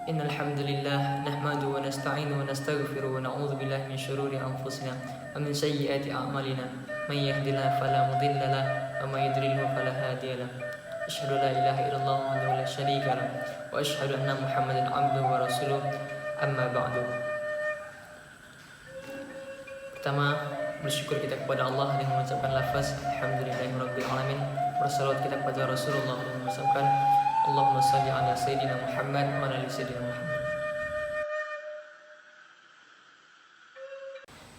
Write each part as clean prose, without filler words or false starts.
إن الحمد لله نحمده ونستعينه ونستغفره ونعوذ بالله من شرور أنفسنا ومن سيئات أعمالنا من يهد الله فلا مضل له ومن يضلل فلا هادي له أشهد لا إله إلا الله وحده لا شريك له وأشهد أن محمدا عبده ورسوله أما بعد. Pertama, bersyukur kita kepada Allah dengan mengucapkan lafaz Alhamdulillahirrabbilalamin. Bersalawat kita kepada Rasulullah dengan mengucapkan Allahumma salli ala Sayyidina Muhammad wa ala Sayyidina Muhammad.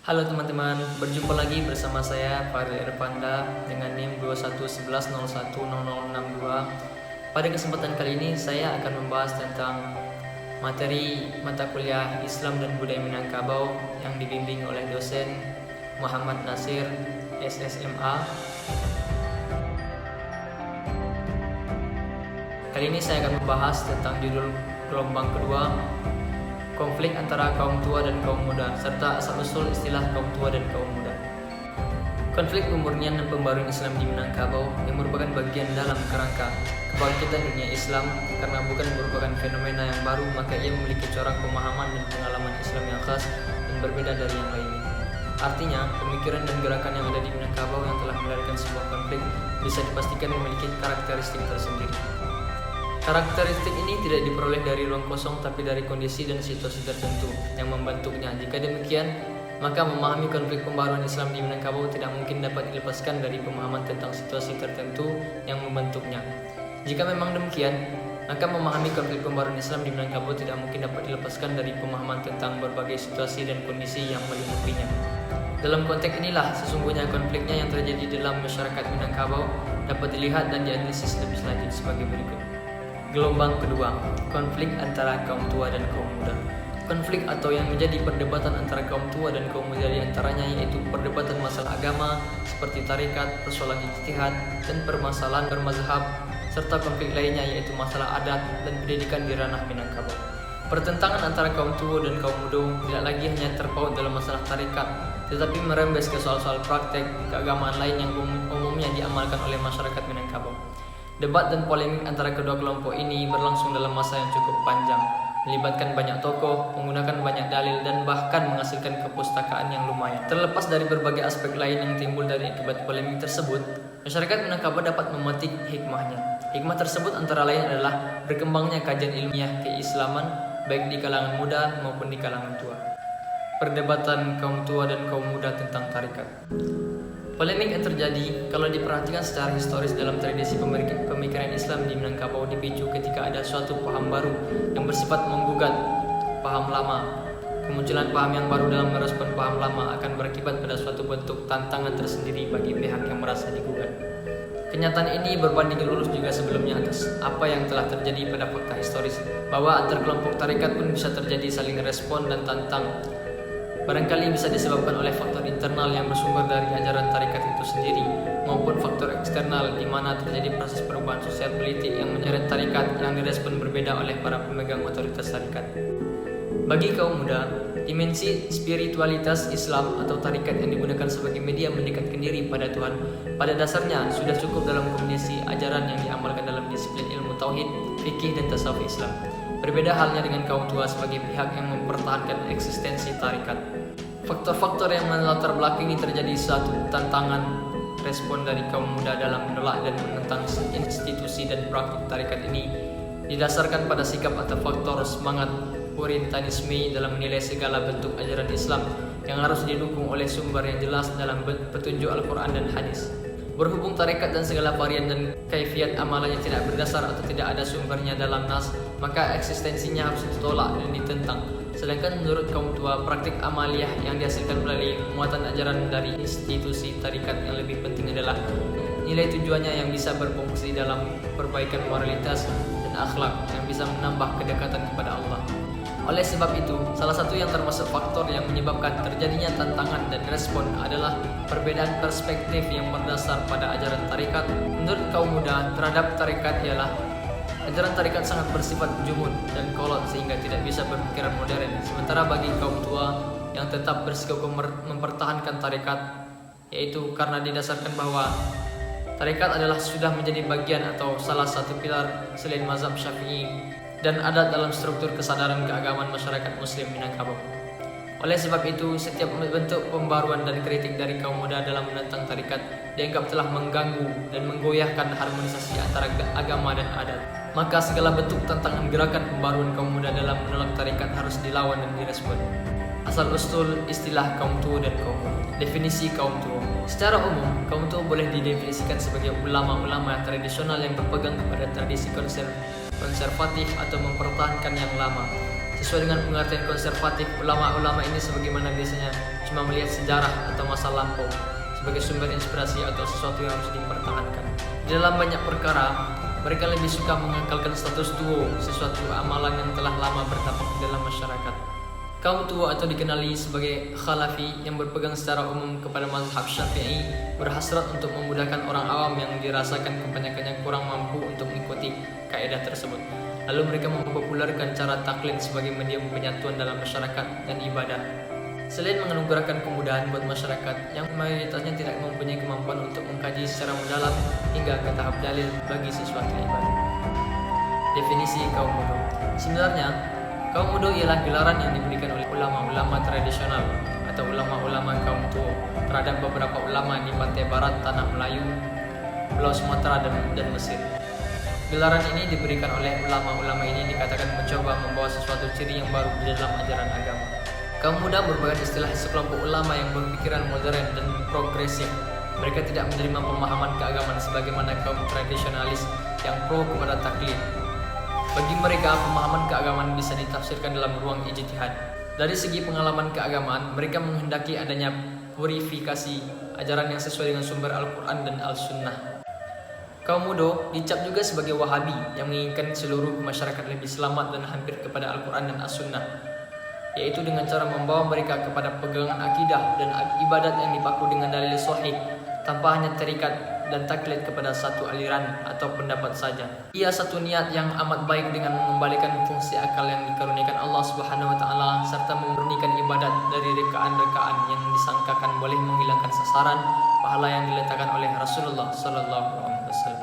Halo teman-teman, berjumpa lagi bersama saya Fadil Irfanda dengan NIM 2111010062. Pada kesempatan kali ini saya akan membahas tentang materi mata kuliah Islam dan Budaya Minangkabau yang dibimbing oleh dosen Muhammad Nasir, SSMA. Kali ini saya akan membahas tentang judul gelombang kedua, konflik antara kaum tua dan kaum muda, serta asal-usul istilah kaum tua dan kaum muda. Konflik pemurnian dan pembaruan Islam di Minangkabau yang merupakan bagian dalam kerangka kebangkitan dunia Islam, karena bukan merupakan fenomena yang baru, maka ia memiliki corak pemahaman dan pengalaman Islam yang khas dan berbeda dari yang lainnya. Artinya, pemikiran dan gerakan yang ada di Minangkabau yang telah melahirkan sebuah konflik bisa dipastikan memiliki karakteristik tersendiri. Karakteristik ini tidak diperoleh dari ruang kosong, tapi dari kondisi dan situasi tertentu yang membentuknya. Jika demikian, maka memahami konflik pembaruan Islam di Minangkabau tidak mungkin dapat dilepaskan dari pemahaman tentang situasi tertentu yang membentuknya. Jika memang demikian, maka memahami konflik pembaruan Islam di Minangkabau tidak mungkin dapat dilepaskan dari pemahaman tentang berbagai situasi dan kondisi yang melingkupinya. Dalam konteks inilah sesungguhnya konfliknya yang terjadi dalam masyarakat Minangkabau dapat dilihat dan dianalisis lebih lanjut sebagai berikut. Gelombang kedua, konflik antara kaum tua dan kaum muda. Konflik atau yang menjadi perdebatan antara kaum tua dan kaum muda diantaranya yaitu perdebatan masalah agama seperti tarikat, persoalan ijtihad, dan permasalahan bermazhab, serta konflik lainnya yaitu masalah adat dan pendidikan di ranah Minangkabau. Pertentangan antara kaum tua dan kaum muda tidak lagi hanya terpaut dalam masalah tarikat, tetapi merembes ke soal-soal praktek keagamaan lain yang umumnya diamalkan oleh masyarakat Minangkabau. Debat dan polemik antara kedua kelompok ini berlangsung dalam masa yang cukup panjang, melibatkan banyak tokoh, menggunakan banyak dalil, dan bahkan menghasilkan kepustakaan yang lumayan. Terlepas dari berbagai aspek lain yang timbul dari akibat polemik tersebut, masyarakat Minangkabau dapat memetik hikmahnya. Hikmah tersebut antara lain adalah berkembangnya kajian ilmiah keislaman baik di kalangan muda maupun di kalangan tua. Perdebatan kaum tua dan kaum muda tentang tarikat. Polemik yang terjadi kalau diperhatikan secara historis dalam tradisi pemikiran Islam di Minangkabau dipicu ketika ada suatu paham baru yang bersifat menggugat paham lama. Kemunculan paham yang baru dalam merespon paham lama akan berakibat pada suatu bentuk tantangan tersendiri bagi pihak yang merasa digugat. Kenyataan ini berbanding lurus juga sebelumnya atas apa yang telah terjadi pada fakta historis, bahwa antar kelompok tarikat pun bisa terjadi saling respon dan tantang. Barangkali bisa disebabkan oleh faktor internal yang bersumber dari ajaran tarikat itu sendiri, maupun faktor eksternal di mana terjadi proses perubahan sosial politik yang menyeret tarikat yang direspon berbeda oleh para pemegang otoritas tarikat. Bagi kaum muda, dimensi spiritualitas Islam atau tarikat yang digunakan sebagai media mendekatkan diri pada Tuhan pada dasarnya sudah cukup dalam kombinasi ajaran yang diamalkan dalam disiplin ilmu tauhid, fikih, dan tasawuf Islam. Berbeda halnya dengan kaum tua sebagai pihak yang mempertahankan eksistensi tarikat. Faktor-faktor yang melatar belakangi terjadi suatu tantangan respon dari kaum muda dalam menolak dan menentang institusi dan praktik tarikat ini didasarkan pada sikap atau faktor semangat orientalisme dalam menilai segala bentuk ajaran Islam yang harus didukung oleh sumber yang jelas dalam petunjuk Al-Quran dan Hadis. Berhubung tarikat dan segala varian dan kaifiat amalannya tidak berdasar atau tidak ada sumbernya dalam nas, maka eksistensinya harus ditolak dan ditentang. Sedangkan menurut kaum tua, praktik amaliyah yang dihasilkan melalui muatan ajaran dari institusi tarikat yang lebih penting adalah nilai tujuannya yang bisa berfungsi dalam perbaikan moralitas dan akhlak yang bisa menambah kedekatan kepada Allah. Oleh sebab itu, salah satu yang termasuk faktor yang menyebabkan terjadinya tantangan dan respon adalah perbedaan perspektif yang berdasar pada ajaran tarikat. Menurut kaum muda terhadap tarikat ialah ajaran tarikat sangat bersifat jumud dan kolot sehingga tidak bisa berpikiran modern. Sementara bagi kaum tua yang tetap bersikukuh mempertahankan tarikat, yaitu karena didasarkan bahwa tarikat adalah sudah menjadi bagian atau salah satu pilar selain mazhab Syafi'i dan adat dalam struktur kesadaran keagamaan masyarakat Muslim Minangkabau. Oleh sebab itu, setiap bentuk pembaruan dan kritik dari kaum muda dalam menentang tarikat dianggap telah mengganggu dan menggoyahkan harmonisasi antara agama dan adat. Maka segala bentuk tantangan gerakan pembaruan kaum muda dalam menolak tarikat harus dilawan dan direspon. Asal-usul istilah kaum tua dan kaum muda. Definisi kaum tua. Secara umum, kaum tua boleh didefinisikan sebagai ulama-ulama tradisional yang berpegang kepada tradisi konservatif atau mempertahankan yang lama. Sesuai dengan pengertian konservatif, ulama-ulama ini sebagaimana biasanya cuma melihat sejarah atau masa lampau sebagai sumber inspirasi atau sesuatu yang harus dipertahankan. Di dalam banyak perkara, mereka lebih suka mengekalkan status quo, sesuatu amalan yang telah lama bertapak di dalam masyarakat. Kaum tua atau dikenali sebagai khalafi yang berpegang secara umum kepada mazhab Syafi'i berhasrat untuk memudahkan orang awam yang dirasakan kebanyakannya kurang mampu untuk mengikuti kaidah tersebut. Lalu mereka mempopulerkan cara taklid sebagai medium penyatuan dalam masyarakat dan ibadah. Selain menganugerahkan kemudahan buat masyarakat yang mayoritasnya tidak mempunyai kemampuan untuk mengkaji secara mendalam hingga ke tahap dalil bagi sesuatu ibadah. Definisi kaum muda. Sebenarnya, kaum muda ialah gelaran yang diberikan oleh ulama-ulama tradisional atau ulama-ulama kaum tua terhadap beberapa ulama di pantai barat tanah Melayu, Pulau Sumatera dan Mesir. Gelaran ini diberikan oleh ulama-ulama ini dikatakan mencoba membawa sesuatu ciri yang baru di dalam ajaran agama. Kaum muda merupakan istilah sekelompok ulama yang berpikiran modern dan progresif. Mereka tidak menerima pemahaman keagamaan sebagaimana kaum tradisionalis yang pro kepada taklid. Bagi mereka, pemahaman keagamaan bisa ditafsirkan dalam ruang ijtihad. Dari segi pengalaman keagamaan, mereka menghendaki adanya purifikasi ajaran yang sesuai dengan sumber Al-Quran dan Al-Sunnah. Kaum muda dicap juga sebagai Wahabi yang menginginkan seluruh masyarakat lebih selamat dan hampir kepada Al-Quran dan As-Sunnah, yaitu dengan cara membawa mereka kepada pegangan akidah dan ibadat yang dipaku dengan dalil sahih tanpa hanya terikat dan taklid kepada satu aliran atau pendapat saja. Ia satu niat yang amat baik dengan mengembalikan fungsi akal yang dikaruniakan Allah Subhanahu wa taala serta memurnikan ibadat dari rekaan-rekaan yang disangkakan boleh menghilangkan sasaran pahala yang diletakkan oleh Rasulullah sallallahu alaihi wasallam.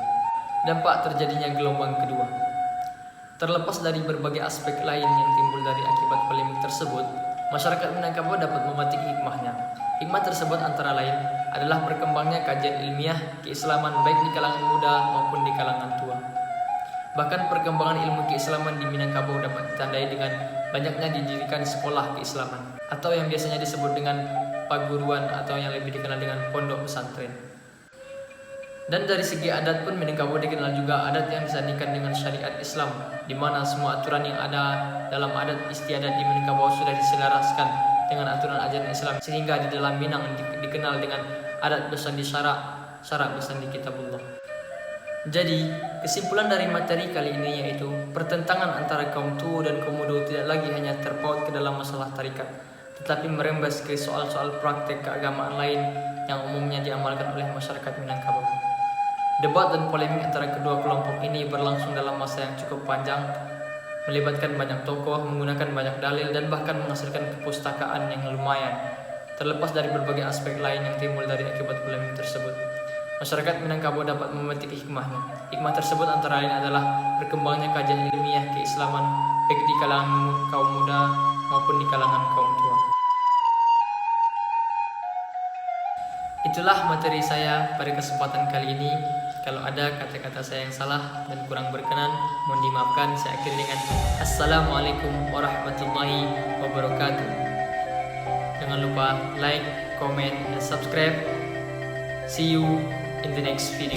Dampak terjadinya gelombang kedua. Terlepas dari berbagai aspek lain yang timbul dari akibat polemik tersebut, masyarakat Minangkabau dapat memetik hikmahnya. Hikmah tersebut antara lain adalah berkembangnya kajian ilmiah keislaman baik di kalangan muda maupun di kalangan tua. Bahkan perkembangan ilmu keislaman di Minangkabau dapat ditandai dengan banyaknya didirikan sekolah keislaman atau yang biasanya disebut dengan paguruan atau yang lebih dikenal dengan pondok pesantren. Dan dari segi adat pun Minangkabau dikenal juga adat yang disandingkan dengan syariat Islam, di mana semua aturan yang ada dalam adat istiadat di Minangkabau sudah diselaraskan dengan aturan ajaran Islam, sehingga di dalam Minang dikenal dengan adat bersandi syarak bersandi kitabullah. Jadi, kesimpulan dari materi kali ini yaitu pertentangan antara kaum tua dan kaum muda tidak lagi hanya terpaut ke dalam masalah tarikat, tetapi merembes ke soal-soal praktek keagamaan lain yang umumnya diamalkan oleh masyarakat Minangkabau. Debat dan polemik antara kedua kelompok ini berlangsung dalam masa yang cukup panjang, melibatkan banyak tokoh, menggunakan banyak dalil, dan bahkan menghasilkan kepustakaan yang lumayan. Terlepas dari berbagai aspek lain yang timbul dari akibat polemik tersebut, masyarakat Minangkabau dapat memetik hikmahnya. Hikmah tersebut antara lain adalah berkembangnya kajian ilmiah keislaman baik di kalangan kaum muda maupun di kalangan kaum tua. Itulah materi saya pada kesempatan kali ini. Kalau ada kata-kata saya yang salah dan kurang berkenan, mohon dimaafkan. Saya akhiri dengan Assalamualaikum warahmatullahi wabarakatuh. Jangan lupa like, comment, dan subscribe. See you in the next video.